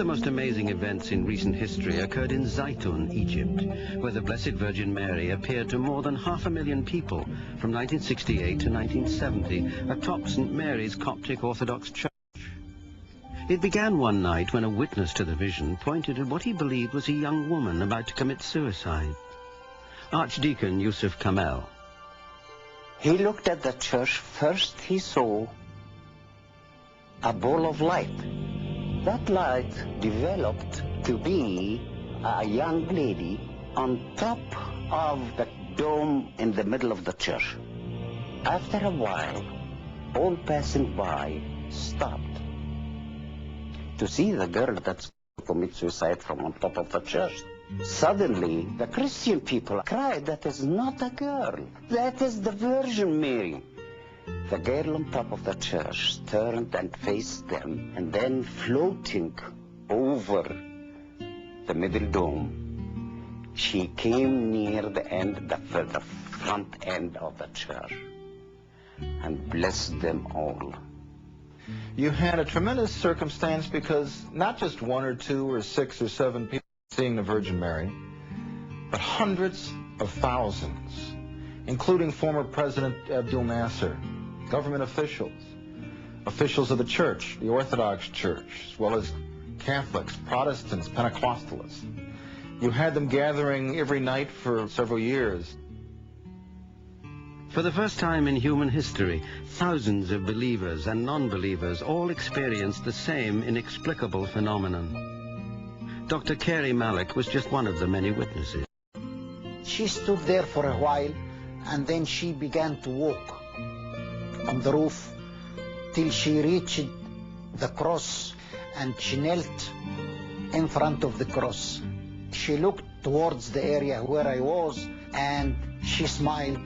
the most amazing events in recent history occurred in Zeitun, Egypt, where the Blessed Virgin Mary appeared to more than 500,000 people from 1968 to 1970 atop St. Mary's Coptic Orthodox Church. It began one night when a witness to the vision pointed at what he believed was a young woman about to commit suicide. Archdeacon Yusuf Kamel. He looked at the church. First he saw a ball of light. That light developed to be a young lady on top of the dome in the middle of the church. After a while, all passing by stopped to see the girl that's commit suicide from on top of the church. Suddenly, the Christian people cried, "That is not a girl, that is the Virgin Mary." The girl on top of the church turned and faced them, and then floating over the middle dome, she came near the end, the front end of the church, and blessed them all. You had a tremendous circumstance because not just 1 or 2 or 6 or 7 people seeing the Virgin Mary, but hundreds of thousands, including former President Abdul Nasser, government officials, officials of the church, the Orthodox Church, as well as Catholics, Protestants, Pentecostalists. You had them gathering every night for several years. For the first time in human history, thousands of believers and non-believers all experienced the same inexplicable phenomenon. Dr. Carey Malik was just one of the many witnesses. She stood there for a while, and then she began to walk on the roof till she reached the cross, and she knelt in front of the cross. She looked towards the area where I was, and she smiled.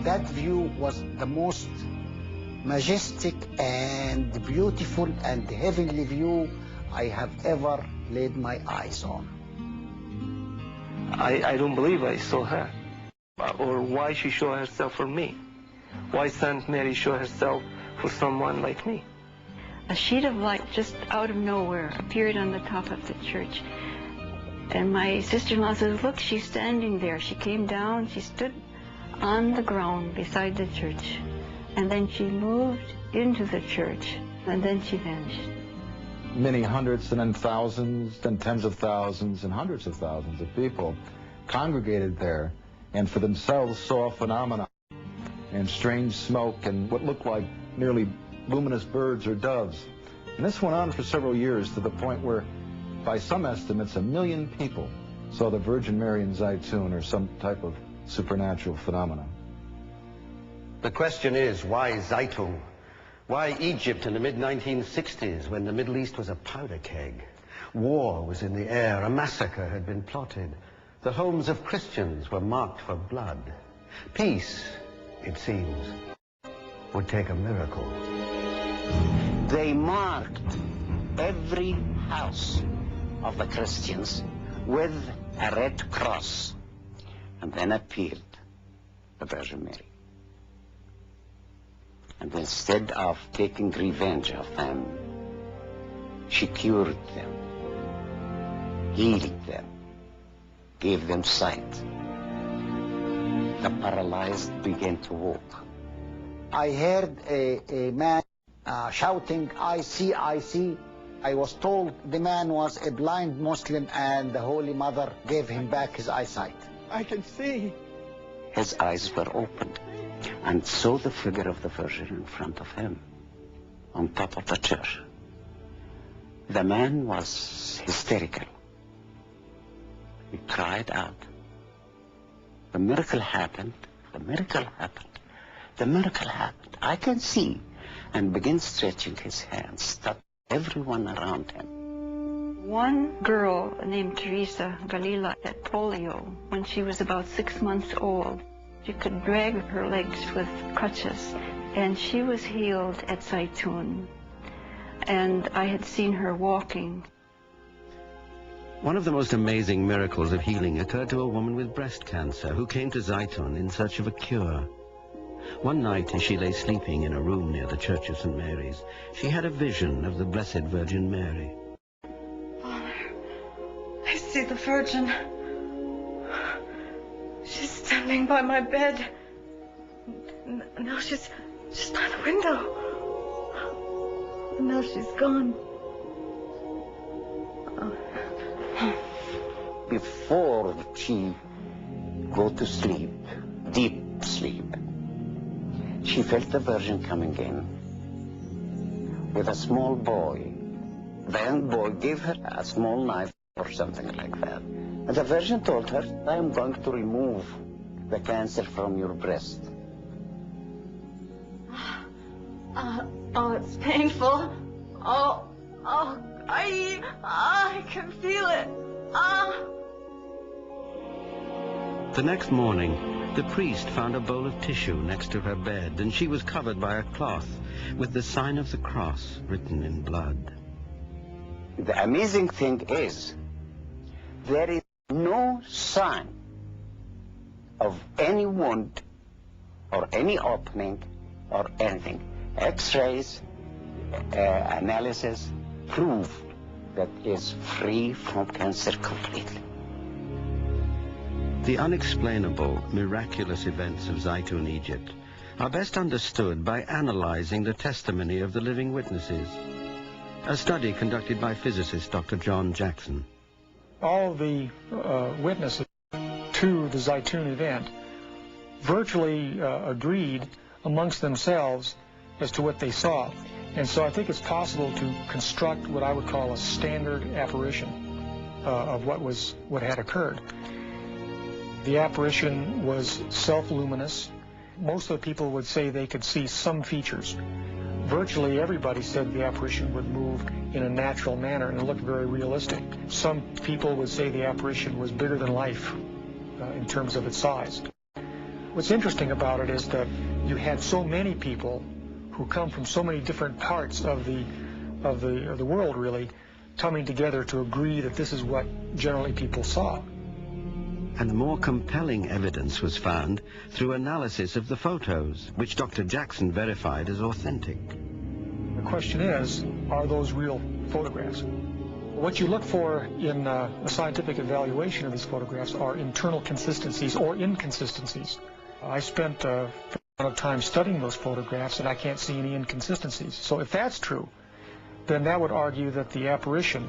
That view was the most majestic and beautiful and heavenly view I have ever laid my eyes on. I don't believe I saw her, or why she showed herself for me. Why Saint Mary show herself for someone like me? A sheet of light just out of nowhere appeared on the top of the church. And my sister-in-law says, "Look, she's standing there." She came down, she stood on the ground beside the church. And then she moved into the church, and then she vanished. Many hundreds and then thousands, then tens of thousands and hundreds of thousands of people congregated there and for themselves saw phenomena and strange smoke and what looked like nearly luminous birds or doves. And this went on for several years to the point where, by some estimates, 1 million people saw the Virgin Mary in Zeitun or some type of supernatural phenomena. The question is, why Zeitun? Why Egypt in the mid-1960s when the Middle East was a powder keg? War was in the air, a massacre had been plotted. The homes of Christians were marked for blood. Peace, it seems, would take a miracle. They marked every house of the Christians with a red cross, and then appeared the Virgin Mary. And instead of taking revenge of them, she cured them, healed them, gave them sight. The paralyzed began to walk. I heard a man shouting, "I see, I see." I was told the man was a blind Muslim, and the Holy Mother gave him back his eyesight. I can see. His eyes were opened and saw the figure of the Virgin in front of him on top of the church. The man was hysterical. He cried out. The miracle happened. The miracle happened. The miracle happened. I can see. And began stretching his hands, touched everyone around him. One girl named Teresa Galila had polio when she was about 6 months old. She could drag her legs with crutches, and she was healed at Zeitun. And I had seen her walking. One of the most amazing miracles of healing occurred to a woman with breast cancer who came to Zeitun in search of a cure. One night, as she lay sleeping in a room near the Church of St. Mary's, she had a vision of the Blessed Virgin Mary. Oh, see the Virgin. She's standing by my bed. Now she's by the window. And now she's gone. Before she go to sleep, deep sleep, she felt the Virgin coming in with a small boy. The young boy gave her a small knife or something like that. And the Virgin told her, I am going to remove the cancer from your breast. Oh, it's painful. I can feel it. The next morning, the priest found a bowl of tissue next to her bed, and she was covered by a cloth with the sign of the cross written in blood. The amazing thing is, there is no sign of any wound or any opening or anything. X-rays, analysis prove that is free from cancer completely. The unexplainable, miraculous events of Zeitun, Egypt, are best understood by analyzing the testimony of the living witnesses. A study conducted by physicist Dr. John Jackson. All the witnesses to the Zeitun event virtually agreed amongst themselves as to what they saw. And so I think it's possible to construct what I would call a standard apparition of what had occurred. The apparition was self-luminous. Most of the people would say they could see some features. Virtually everybody said the apparition would move in a natural manner and it looked very realistic. Some people would say the apparition was bigger than life in terms of its size. What's interesting about it is that you had so many people who come from so many different parts of the world, really, coming together to agree that this is what generally people saw. And more compelling evidence was found through analysis of the photos, which Dr. Jackson verified as authentic. The question is, are those real photographs? What you look for in a scientific evaluation of these photographs are internal consistencies or inconsistencies. I spent a amount of time studying those photographs and I can't see any inconsistencies. So if that's true, then that would argue that the apparition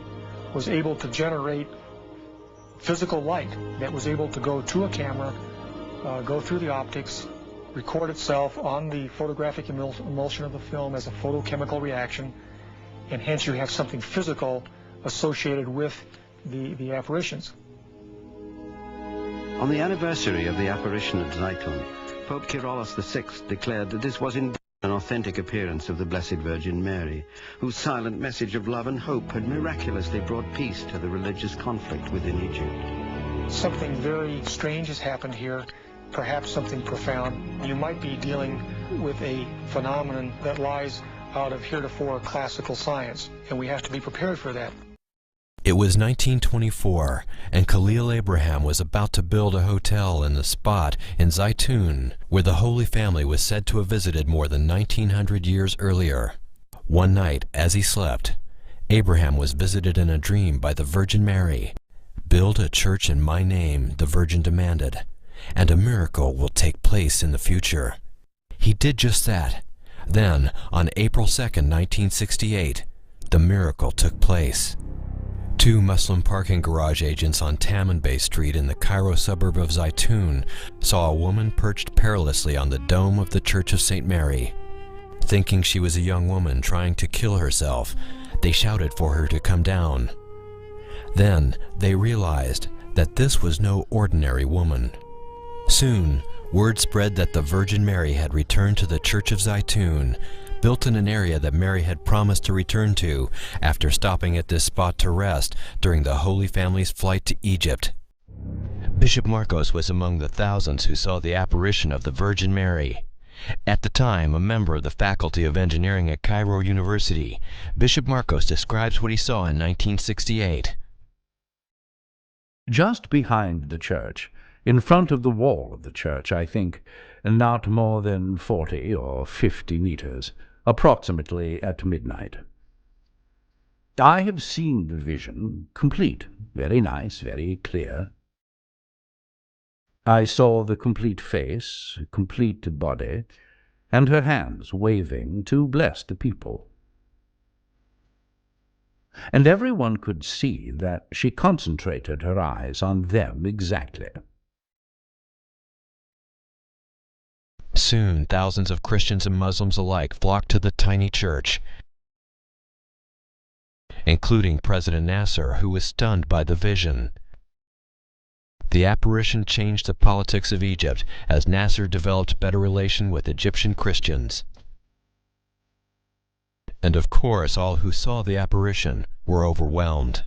was able to generate physical light that was able to go to a camera, go through the optics, record itself on the photographic emulsion of the film as a photochemical reaction, and hence you have something physical associated with the apparitions. On the anniversary of the apparition at Zeitun, Pope Kyrillos VI declared that this was indeed an authentic appearance of the Blessed Virgin Mary, whose silent message of love and hope had miraculously brought peace to the religious conflict within Egypt. Something very strange has happened here, perhaps something profound. You might be dealing with a phenomenon that lies out of heretofore classical science, and we have to be prepared for that. It was 1924, and Khalil Abraham was about to build a hotel in the spot in Zeitun, where the Holy Family was said to have visited more than 1900 years earlier. One night, as he slept, Abraham was visited in a dream by the Virgin Mary. "Build a church in my name," the Virgin demanded, "and a miracle will take place in the future." He did just that. Then, on April 2nd, 1968, the miracle took place. Two Muslim parking garage agents on Taman Bay Street in the Cairo suburb of Zeitun saw a woman perched perilously on the dome of the Church of St. Mary. Thinking she was a young woman trying to kill herself, they shouted for her to come down. Then they realized that this was no ordinary woman. Soon, word spread that the Virgin Mary had returned to the Church of Zeitun, built in an area that Mary had promised to return to after stopping at this spot to rest during the Holy Family's flight to Egypt. Bishop Marcos was among the thousands who saw the apparition of the Virgin Mary. At the time, a member of the Faculty of Engineering at Cairo University, Bishop Marcos describes what he saw in 1968. Just behind the church, in front of the wall of the church, I think, not more than 40 or 50 meters, approximately at midnight. I have seen the vision complete, very nice, very clear. I saw the complete face, complete body, and her hands waving to bless the people. And everyone could see that she concentrated her eyes on them exactly. Soon, thousands of Christians and Muslims alike flocked to the tiny church, including President Nasser, who was stunned by the vision. The apparition changed the politics of Egypt as Nasser developed better relation with Egyptian Christians. And of course, all who saw the apparition were overwhelmed.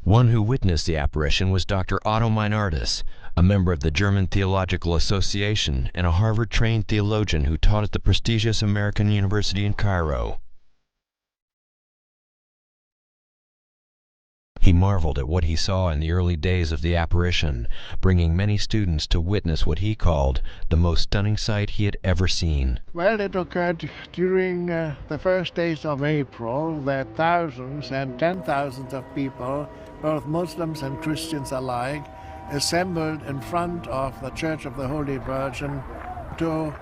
One who witnessed the apparition was Dr. Otto Meinardus, a member of the German Theological Association and a Harvard-trained theologian who taught at the prestigious American University in Cairo. He marveled at what he saw in the early days of the apparition, bringing many students to witness what he called the most stunning sight he had ever seen. Well, it occurred during the first days of April that thousands and 10,000s of people, both Muslims and Christians alike, assembled in front of the Church of the Holy Virgin to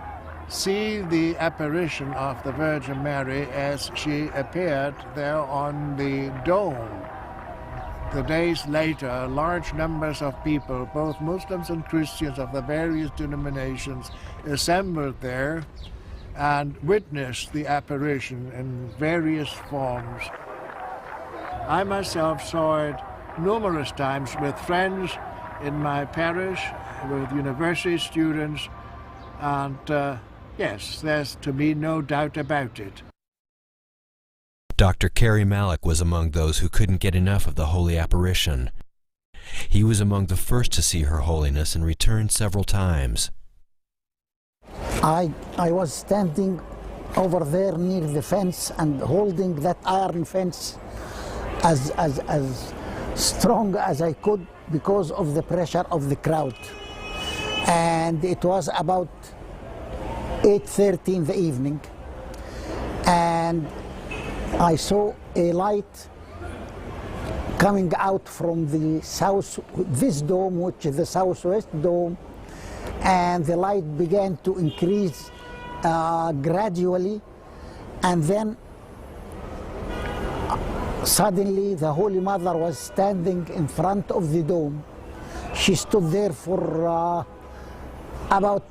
see the apparition of the Virgin Mary as she appeared there on the dome. The days later, large numbers of people, both Muslims and Christians of the various denominations, assembled there and witnessed the apparition in various forms. I myself saw it numerous times with friends in my parish, with university students, and yes, there's to be no doubt about it. Dr. Carey Malik was among those who couldn't get enough of the holy apparition. He was among the first to see Her Holiness and returned several times. I was standing over there near the fence and holding that iron fence as strong as I could because of the pressure of the crowd. And it was about 8:30 in the evening, and I saw a light coming out from this dome, which is the southwest dome, and the light began to increase gradually, and then suddenly the Holy Mother was standing in front of the dome. She stood there for about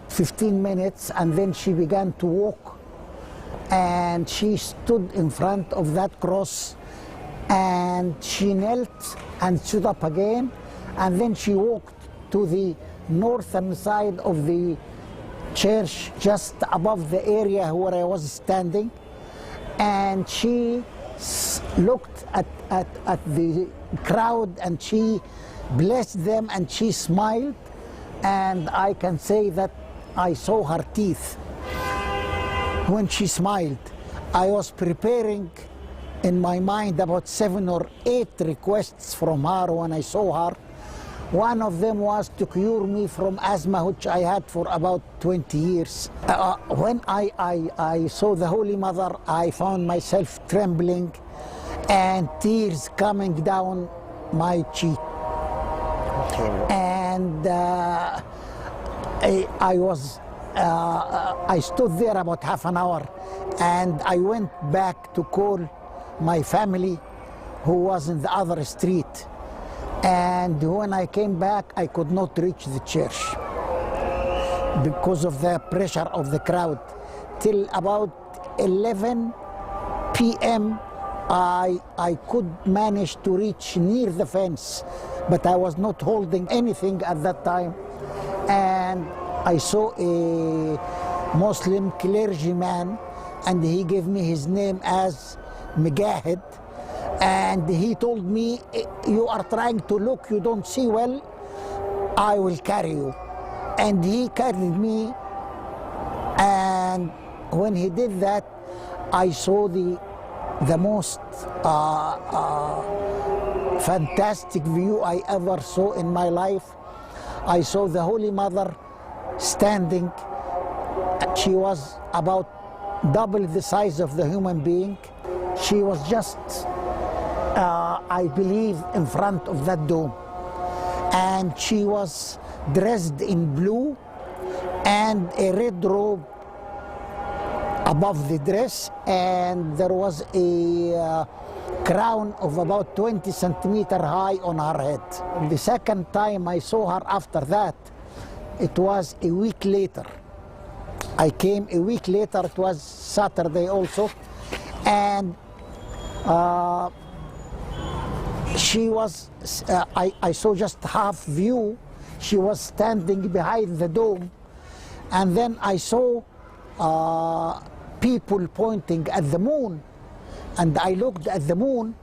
15 minutes, and then she began to walk, and she stood in front of that cross, and she knelt and stood up again, and then she walked to the northern side of the church, just above the area where I was standing, and she looked at the crowd, and she blessed them, and she smiled, and I can say that I saw her teeth when she smiled. I was preparing in my mind about 7 or 8 requests from her when I saw her. One of them was to cure me from asthma, which I had for about 20 years. When I saw the Holy Mother, I found myself trembling and tears coming down my cheek. And I stood there about half an hour, and I went back to call my family who was in the other street. And when I came back, I could not reach the church because of the pressure of the crowd. Till about 11 p.m. I could manage to reach near the fence, but I was not holding anything at that time. And I saw a Muslim clergyman, and he gave me his name as Mujahid, and he told me, "You are trying to look, you don't see well, I will carry you." And he carried me, and when he did that, I saw the most fantastic view I ever saw in my life. I saw the Holy Mother standing. She was about double the size of the human being. She was just, I believe, in front of that dome. And she was dressed in blue and a red robe above the dress, and there was a crown of about 20 centimeters high on her head. The second time I saw her after that, it was a week later. I came a week later, it was Saturday also, and she was, I saw just half view. She was standing behind the dome, and then I saw people pointing at the moon, and I looked at the moon.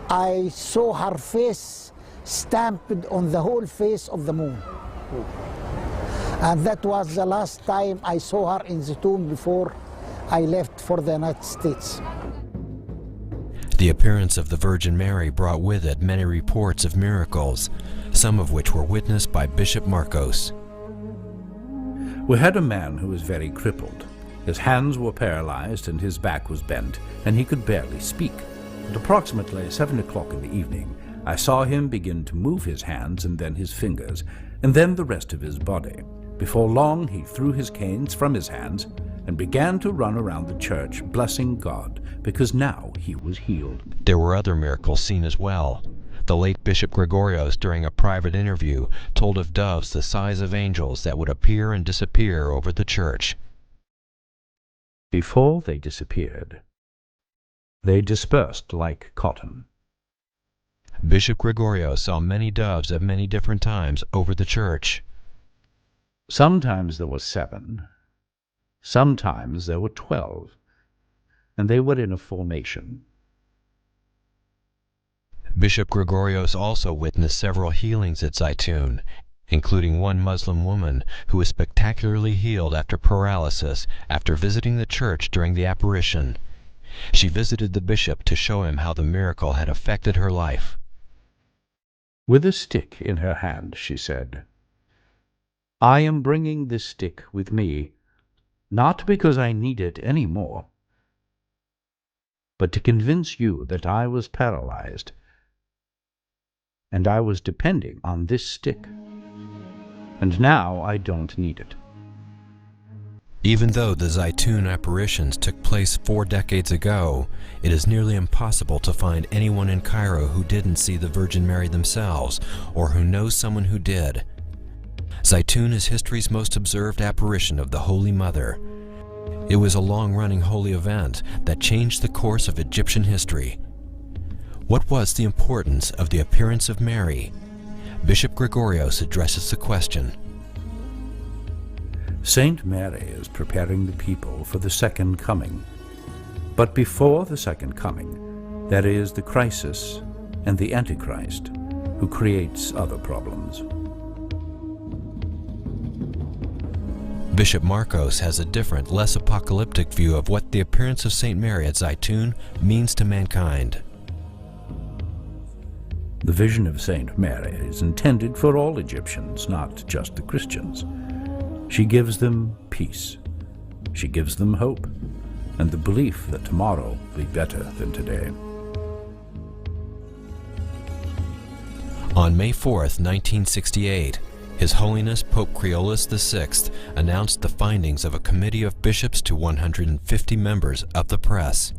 I saw her face stamped on the whole face of the moon. And that was the last time I saw her in Zeitun before I left for the United States. The appearance of the Virgin Mary brought with it many reports of miracles, some of which were witnessed by Bishop Marcos. We had a man who was very crippled. His hands were paralyzed and his back was bent, and he could barely speak. At approximately 7 o'clock in the evening, I saw him begin to move his hands and then his fingers, and then the rest of his body. Before long, he threw his canes from his hands and began to run around the church, blessing God, because now he was healed. There were other miracles seen as well. The late Bishop Gregorios, during a private interview, told of doves the size of angels that would appear and disappear over the church. Before they disappeared, they dispersed like cotton. Bishop Gregorios saw many doves at many different times over the church. Sometimes there were 7, sometimes there were 12, and they were in a formation. Bishop Gregorios also witnessed several healings at Zeitun, including one Muslim woman who was spectacularly healed after paralysis after visiting the church during the apparition. She visited the bishop to show him how the miracle had affected her life. With a stick in her hand, she said, "I am bringing this stick with me, not because I need it any more, but to convince you that I was paralyzed, and I was depending on this stick, and now I don't need it." Even though the Zeitun apparitions took place 4 decades ago, it is nearly impossible to find anyone in Cairo who didn't see the Virgin Mary themselves, or who knows someone who did. Zeitun is history's most observed apparition of the Holy Mother. It was a long-running holy event that changed the course of Egyptian history. What was the importance of the appearance of Mary? Bishop Gregorios addresses the question. Saint Mary is preparing the people for the second coming. But before the second coming, there is the crisis and the Antichrist, who creates other problems. Bishop Marcos has a different, less apocalyptic view of what the appearance of Saint Mary at Zeitun means to mankind. The vision of Saint Mary is intended for all Egyptians, not just the Christians. She gives them peace. She gives them hope, and the belief that tomorrow will be better than today. On May 4th, 1968, His Holiness Pope Creolus VI announced the findings of a committee of bishops to 150 members of the press.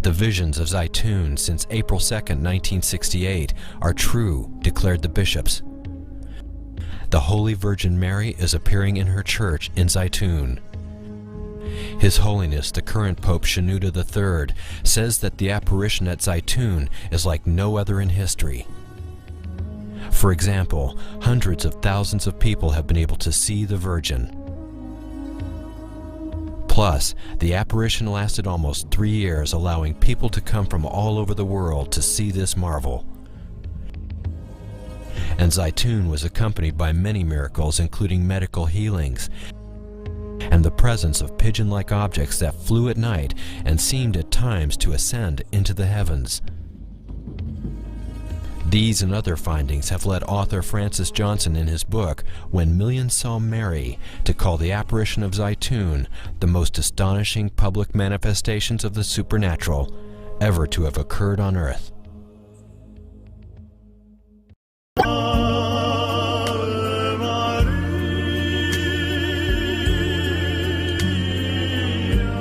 The visions of Zeitun since April 2nd, 1968 are true, declared the bishops. The Holy Virgin Mary is appearing in her church in Zeitun. His Holiness the current Pope Shenouda III says that the apparition at Zeitun is like no other in history. For example, hundreds of thousands of people have been able to see the Virgin. Plus, the apparition lasted almost 3 years, allowing people to come from all over the world to see this marvel. And Zeitun was accompanied by many miracles, including medical healings, and the presence of pigeon-like objects that flew at night and seemed at times to ascend into the heavens. These and other findings have led author Francis Johnson in his book, When Millions Saw Mary, to call the apparition of Zeitun the most astonishing public manifestations of the supernatural ever to have occurred on Earth.